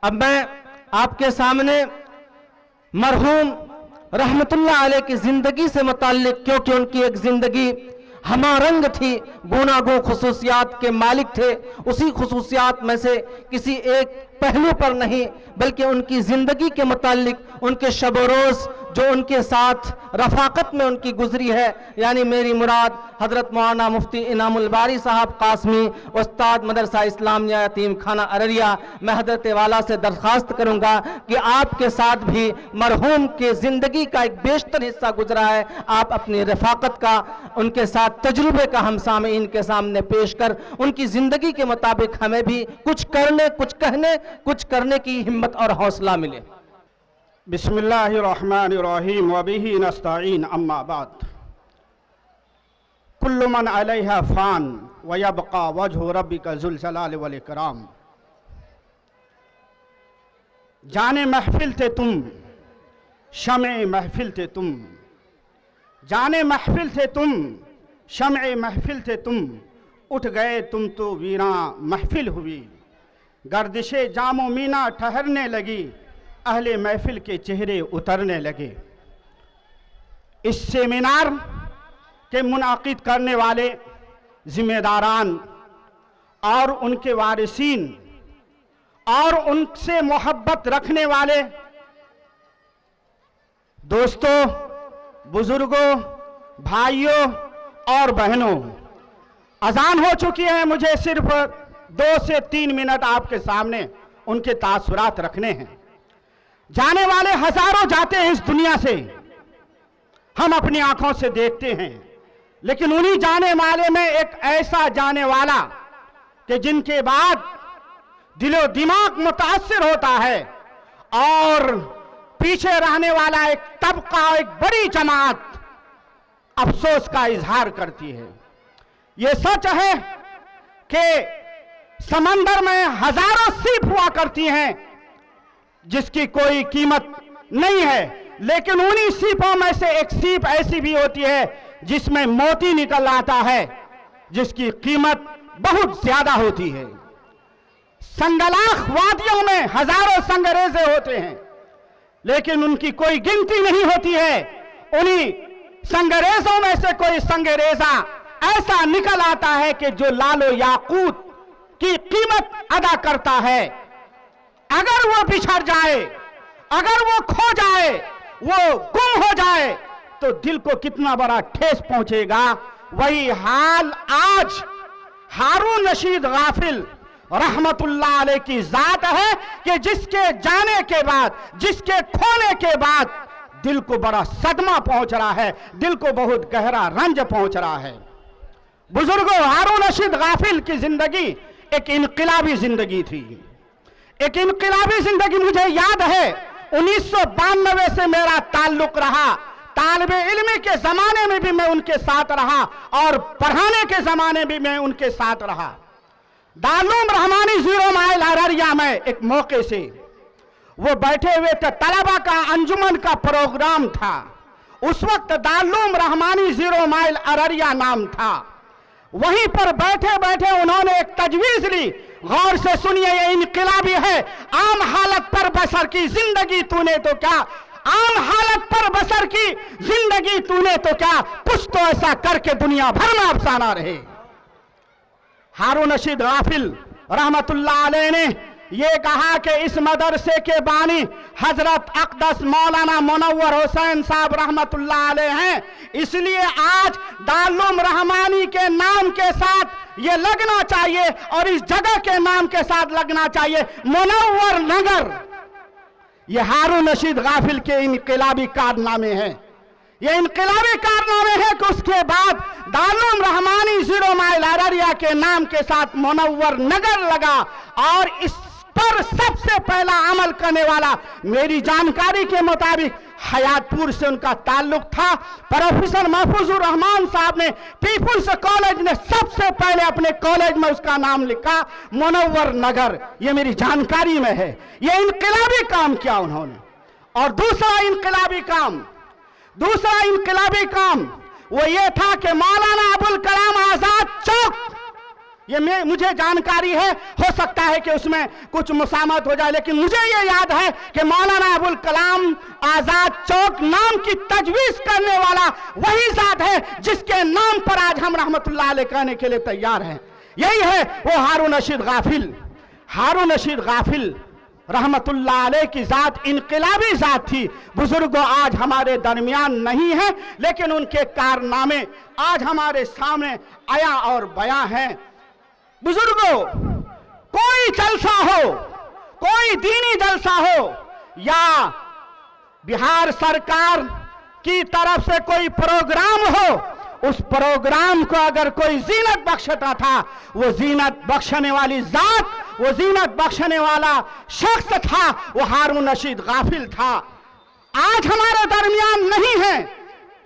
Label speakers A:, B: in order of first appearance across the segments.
A: اب میں آپ کے سامنے مرحوم رحمت اللہ علیہ کی زندگی سے متعلق، کیونکہ ان کی ایک زندگی ہمہ رنگ تھی، گوناگوں خصوصیات کے مالک تھے، اسی خصوصیات میں سے کسی ایک پہلو پر نہیں بلکہ ان کی زندگی کے متعلق، ان کے شب و روز جو ان کے ساتھ رفاقت میں ان کی گزری ہے، یعنی میری مراد حضرت مولانا مفتی انعام الباری صاحب قاسمی، استاد مدرسہ اسلامیہ یتیم خانہ ارریہ، میں حضرت والا سے درخواست کروں گا کہ آپ کے ساتھ بھی مرحوم کے زندگی کا ایک بیشتر حصہ گزرا ہے، آپ اپنی رفاقت کا، ان کے ساتھ تجربے کا ہم سامعین کے سامنے پیش کر ان کی زندگی کے مطابق ہمیں بھی کچھ کرنے، کچھ کہنے، کچھ کرنے کی ہمت اور حوصلہ ملے۔
B: بسم اللہ الرحمن الرحیم وبہ نستعین، اما بعد، کل من علیہا فان ویبقى وجہ ربک ذو الجلال والاکرام۔ جانے محفل تھے تم، شمع محفل تھے تم، جانے محفل تھے تم، شمع محفل تھے تم، اٹھ گئے تم تو ویراں محفل ہوئی، گردش جام و مینا ٹھہرنے لگی، اہل محفل کے چہرے اترنے لگے۔ اس سیمینار کے منعقد کرنے والے ذمہ داران اور ان کے وارثین اور ان سے محبت رکھنے والے دوستوں، بزرگوں، بھائیوں اور بہنوں، اذان ہو چکی ہے، مجھے صرف 2 سے 3 منٹ آپ کے سامنے ان کے تاثرات رکھنے ہیں۔ جانے والے ہزاروں جاتے ہیں اس دنیا سے، ہم اپنی آنکھوں سے دیکھتے ہیں، لیکن انہی جانے والے میں ایک ایسا جانے والا کہ جن کے بعد دل و دماغ متاثر ہوتا ہے اور پیچھے رہنے والا ایک طبقہ، ایک بڑی جماعت افسوس کا اظہار کرتی ہے۔ یہ سچ ہے کہ سمندر میں ہزاروں سیپ ہوا کرتی ہیں جس کی کوئی قیمت نہیں ہے، لیکن انہی سیپوں میں سے ایک سیپ ایسی بھی ہوتی ہے جس میں موتی نکل آتا ہے، جس کی قیمت بہت زیادہ ہوتی ہے۔ سنگلاخ وادیوں میں ہزاروں سنگریزے ہوتے ہیں، لیکن ان کی کوئی گنتی نہیں ہوتی ہے۔ انہی سنگریزوں میں سے کوئی سنگریزہ ایسا نکل آتا ہے کہ جو لال و یاقوت کی قیمت ادا کرتا ہے۔ اگر وہ بچھڑ جائے، اگر وہ کھو جائے، وہ گم ہو جائے تو دل کو کتنا بڑا ٹھیس پہنچے گا۔ وہی حال آج ہارون رشید غافل رحمت اللہ علیہ کی ذات ہے کہ جس کے جانے کے بعد، جس کے کھونے کے بعد دل کو بڑا صدمہ پہنچ رہا ہے، دل کو بہت گہرا رنج پہنچ رہا ہے۔ بزرگوں، ہارون رشید غافل کی زندگی ایک انقلابی زندگی تھی، ایک انقلابی زندگی۔ مجھے یاد ہے 1992 سے میرا تعلق رہا، طالب علمی کے زمانے میں بھی میں ان کے ساتھ رہا اور پڑھانے کے زمانے بھی میں ان کے ساتھ رہا۔ دارالعلوم رحمانی 0 مائل ارریہ میں ایک موقع سے وہ بیٹھے ہوئے تھے، طلبہ کا انجمن کا پروگرام تھا، اس وقت دارالعلوم رحمانی 0 مائل ارریہ نام تھا۔ وہیں پر بیٹھے بیٹھے انہوں نے ایک تجویز لی، غور سے سنیے، یہ انقلابی ہے۔ عام حالت پر بسر کی زندگی تو نے تو کیا، عام حالت پر بسر کی زندگی تو نے تو کیا، کچھ تو ایسا کر کے دنیا بھر میں افسانہ رہے۔ ہارون رشید غافل رحمت اللہ علیہ نے یہ کہا کہ اس مدرسے کے بانی حضرت اقدس مولانا منور حسین صاحب رحمت اللہ علیہ ہیں، اس لیے آج دارالعلوم رحمانی کے نام کے ساتھ یہ لگنا چاہیے اور اس جگہ کے نام کے ساتھ لگنا چاہیے منور نگر۔ یہ ہارون رشید غافل کے انقلابی کارنامے ہیں، یہ انقلابی کارنامے ہیں کہ اس کے بعد دارالعلوم رحمانی 0 مائل ارریہ کے نام کے ساتھ منور نگر لگا، اور اس پر سب سے پہلا عمل کرنے والا میری جانکاری کے مطابق حیات پور سے ان کا تعلق تھا۔ پروفیسر محفوظ الرحمان صاحب نے پیپلز کالج نے سب سے پہلے اپنے کالج میں اس کا نام لکھا منور نگر، یہ میری جانکاری میں ہے۔ یہ انقلابی کام کیا انہوں نے۔ اور دوسرا انقلابی کام وہ یہ تھا کہ مولانا ابوالکلام آزاد چوک یہ مجھے جانکاری ہے، ہو سکتا ہے کہ اس میں کچھ مسامحت ہو جائے، لیکن مجھے یہ یاد ہے کہ مولانا ابوالکلام آزاد چوک نام کی تجویز کرنے والا وہی ذات ہے جس کے نام پر آج ہم رحمت اللہ علیہ کہنے کے لیے تیار ہیں۔ یہی ہے وہ ہارون رشید غافل۔ ہارون رشید غافل رحمت اللہ علیہ کی ذات انقلابی ذات تھی۔ بزرگوں آج ہمارے درمیان نہیں ہیں، لیکن ان کے کارنامے آج ہمارے سامنے آیا اور بیاں ہیں۔ بزرگوں، کوئی جلسہ ہو، کوئی دینی جلسہ ہو، یا بہار سرکار کی طرف سے کوئی پروگرام ہو، اس پروگرام کو اگر کوئی زینت بخشتا تھا، وہ زینت بخشنے والی ذات، وہ زینت بخشنے والا شخص تھا، وہ ہارون رشید غافل تھا۔ آج ہمارے درمیان نہیں ہے،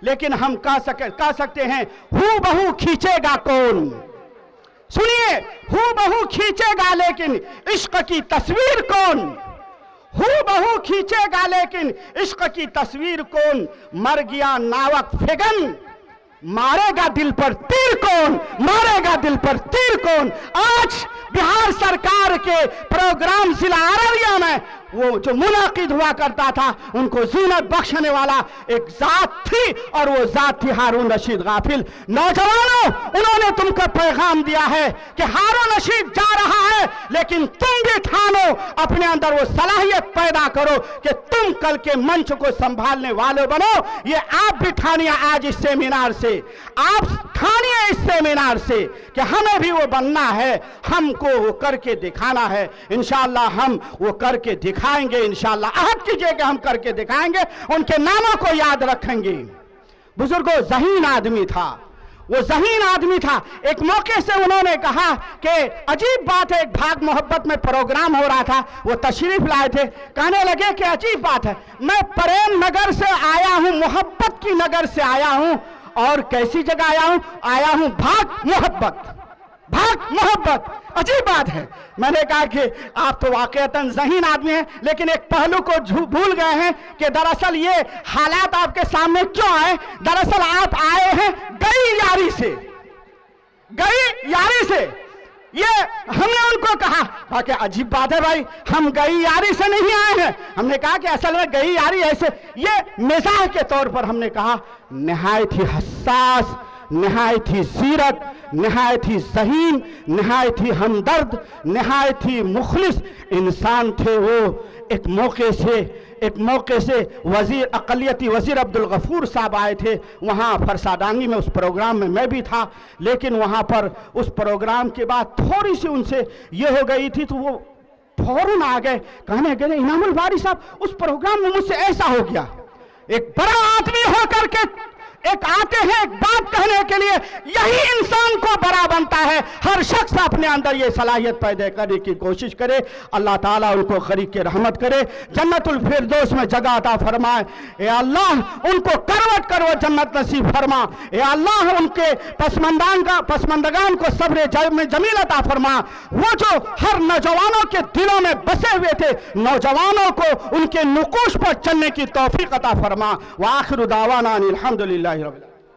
B: لیکن ہم کہہ سکتے ہیں ہو بہو کھینچے گا کون؟ سنیے، ہو بہو کھینچے گا لیکن عشق کی تصویر کون؟ ہو بہو کھینچے گا لیکن عشق کی تصویر کون؟ مر گیا ناوک فگن، مارے گا دل پر تیر کون؟ مارے گا دل پر تیر کون؟ آج بہار سرکار کے پروگرام ضلع ارریہ میں وہ جو منعقد ہوا کرتا تھا، ان کو زینت بخشنے والا ایک ذات تھی، اور وہ ذات تھی ہارون رشید غافل۔ نوجوانوں، انہوں نے تم کو پیغام دیا ہے کہ ہارون رشید جا رہا ہے، لیکن تم بھی ٹھانو، اپنے اندر وہ صلاحیت پیدا کرو کہ تم کل کے منچ کو سنبھالنے والے بنو۔ یہ آپ بھی ٹھانیے آج اس سیمینار سے، آپ ٹھانیے اس سیمینار سے کہ ہمیں بھی وہ بننا ہے، ہم کو وہ کر کے دکھانا ہے۔ انشاءاللہ ہم وہ کر کے دکھائیں گے، انشاءاللہ عہد کیجئے کہ ہم کر کے دکھائیں گے، ان کے ناموں کو یاد رکھیں گے۔ بزرگوں، ذہین آدمی تھا، وہ ذہین آدمی تھا۔ ایک موقع سے انہوں نے کہا کہ عجیب بات ہے، ایک بھاگ محبت میں پروگرام ہو رہا تھا، وہ تشریف لائے تھے، کہنے لگے کہ عجیب بات ہے، میں پریم نگر سے آیا ہوں، محبت کی نگر سے آیا ہوں، اور کیسی جگہ آیا ہوں بھاگ محبت، بھاگ محبت، عجیب بات ہے۔ میں نے کہا کہ آپ تو واقعتاً ذہین آدمی ہیں، لیکن ایک پہلو کو بھول گئے ہیں کہ دراصل یہ حالات آپ کے سامنے کیوں آئے؟ دراصل آپ آئے ہیں گئی یاری سے، گئی یاری سے۔ یہ ہم نے ان کو کہا کہ عجیب بات ہے بھائی، ہم گئی یاری سے نہیں آئے ہیں۔ ہم نے کہا کہ اصل میں گئی یاری ایسے، یہ مزاح کے طور پر ہم نے کہا، نہایت ہی حساس، نہایت ہی زیرک، نہایت ہی ذہین، نہایت ہی ہمدرد، نہایت ہی مخلص انسان تھے وہ۔ ایک موقع سے وزیر اقلیتی وزیر عبدالغفور صاحب آئے تھے وہاں فرسادانگی میں، اس پروگرام میں بھی تھا، لیکن وہاں پر اس پروگرام کے بعد تھوڑی سی ان سے یہ ہو گئی تھی، تو وہ فوراً آ گئے، کہنے گئے انعام الباری صاحب اس پروگرام میں مجھ سے ایسا ہو گیا۔ ایک بڑا آدمی ہو کر کے ایک آتے ہیں ایک بات کہنے کے لیے، یہی انسان کو بڑا بنتا ہے۔ ہر شخص اپنے اندر یہ صلاحیت پیدا کرنے کی کوشش کرے، اللہ تعالیٰ ان کو غریق کے رحمت کرے، جنت الفردوس میں جگہ عطا فرمائے۔ اے اللہ ان کو کروٹ کروٹ جنت نصیب فرما، اے اللہ ان کے پسماندگان کو صبر جمیل عطا فرما۔ وہ جو ہر نوجوانوں کے دلوں میں بسے ہوئے تھے، نوجوانوں کو ان کے نقوش پر چلنے کی توفیق عطا فرما۔ وآخر دعوانا ان الحمدللہ رب العالمین۔